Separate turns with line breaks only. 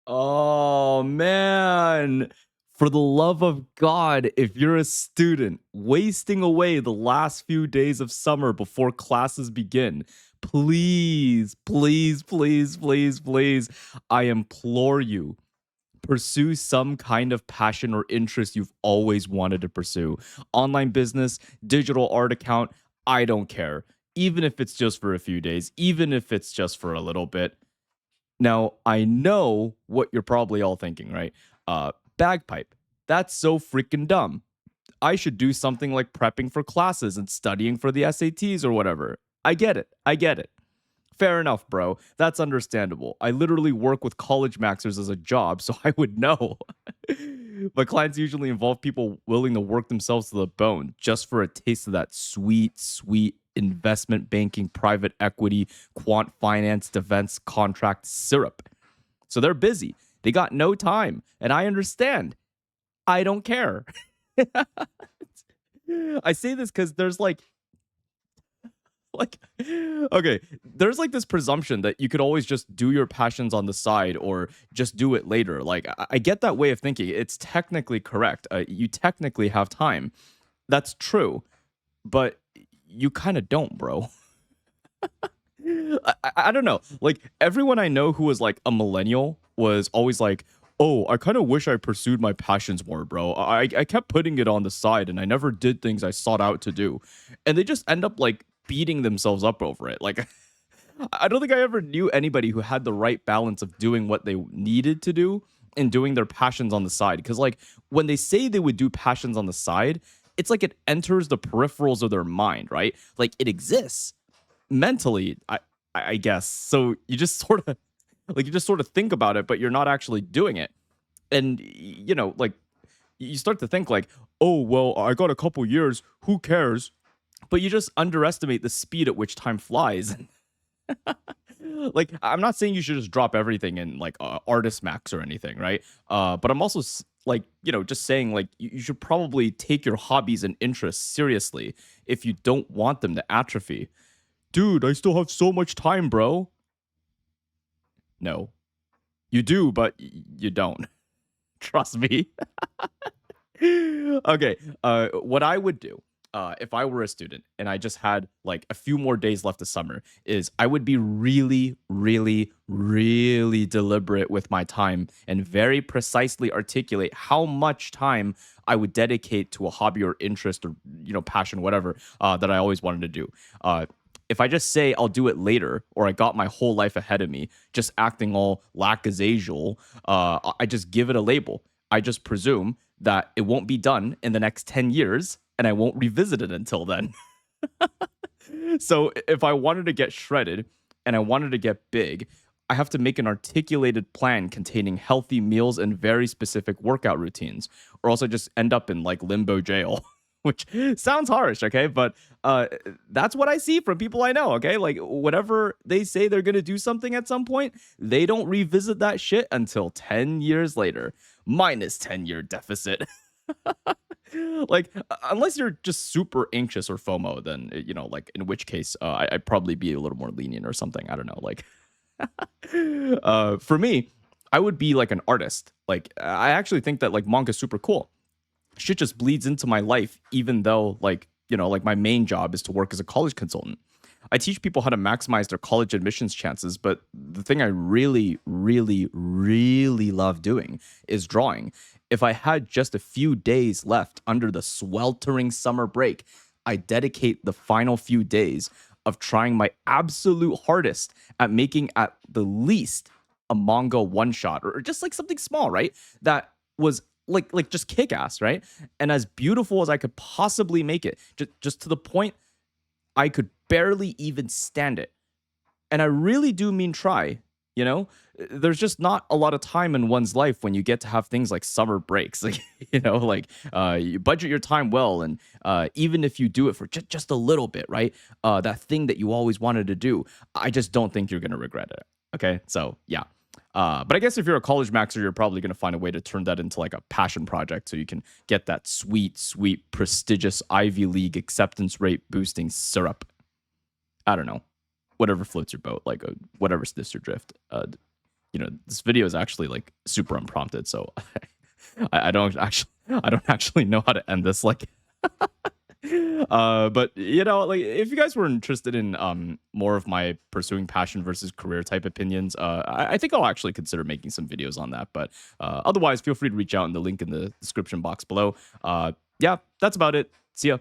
Oh man. For the love of God, if you're a student wasting away the last few days of summer before classes begin, please, please, please, please, please, I implore you, pursue some kind of passion or interest you've always wanted to pursue. Online business, digital art account, I don't care. Even if it's just for a few days, even if it's just for a little bit. Now, I know what you're probably all thinking, right? Bagpipe. That's so freaking dumb. I should do something like prepping for classes and studying for the SATs or whatever. I get it. I get it. Fair enough, bro. That's understandable. I literally work with college maxers as a job, so I would know. My clients usually involve people willing to work themselves to the bone just for a taste of that sweet, sweet investment banking, private equity, quant finance, defense contract syrup. So they're busy. They got no time. And I understand. I don't care. I say this because there's like okay, there's like this presumption that you could always just do your passions on the side or just do it later. Like I get that way of thinking. It's technically correct. You technically have time. That's true, but you kind of don't, bro. I don't know. Like everyone I know who was like a millennial was always like, "Oh, I kind of wish I pursued my passions more, bro. I kept putting it on the side and I never did things I sought out to do." And they just end up like beating themselves up over it. Like I don't think I ever knew anybody who had the right balance of doing what they needed to do and doing their passions on the side. Cuz like when they say they would do passions on the side, it's like it enters the peripherals of their mind, right? Like it exists mentally, I guess. So you just sort of like you just sort of think about it, but you're not actually doing it. And like you start to think like, oh well, I got a couple years. Who cares? But you just underestimate the speed at which time flies. Like I'm not saying you should just drop everything in like artist max or anything, right? But I'm also like just saying like you should probably take your hobbies and interests seriously if you don't want them to atrophy. Dude, I still have so much time, bro. No, you do, but you don't. Trust me. Okay. What I would do, if I were a student and I just had like a few more days left of summer, is I would be really, really, really deliberate with my time and very precisely articulate how much time I would dedicate to a hobby or interest or passion, whatever that I always wanted to do. If I just say I'll do it later, or I got my whole life ahead of me, just acting all lackadaisical, I just give it a label. I just presume that it won't be done in the next 10 years and I won't revisit it until then. So if I wanted to get shredded and I wanted to get big, I have to make an articulated plan containing healthy meals and very specific workout routines, or else I just end up in like limbo jail. Which sounds harsh, okay? But that's what I see from people I know, okay? Like, whatever they say they're gonna do something at some point, they don't revisit that shit until 10 years later, minus 10-year deficit. Like, unless you're just super anxious or FOMO, then, like, in which case, I'd probably be a little more lenient or something. I don't know. Like, for me, I would be like an artist. Like, I actually think that, like, manga's super cool. Shit just bleeds into my life, even though like my main job is to work as a college consultant. I teach people how to maximize their college admissions chances, but the thing I really, really, really love doing is drawing. If I had just a few days left under the sweltering summer break, I dedicate the final few days of trying my absolute hardest at making at the least a manga one shot or just like something small, right? That was like just kick ass, right? And as beautiful as I could possibly make it, just to the point I could barely even stand it. And I really do mean try, you know? There's just not a lot of time in one's life when you get to have things like summer breaks. Like, like you budget your time well. And even if you do it for just a little bit, right? That thing that you always wanted to do, I just don't think you're going to regret it. Okay. So, yeah. But I guess if you're a college maxer, you're probably going to find a way to turn that into like a passion project so you can get that sweet, sweet, prestigious Ivy League acceptance rate boosting syrup. I don't know. Whatever floats your boat, like whatever sniffs your drift. this video is actually like super unprompted, so I don't actually know how to end this. Like, but like if you guys were interested in more of my pursuing passion versus career type opinions, I think I'll actually consider making some videos on that. But otherwise, feel free to reach out in the link in the description box below. Yeah, that's about it. See ya.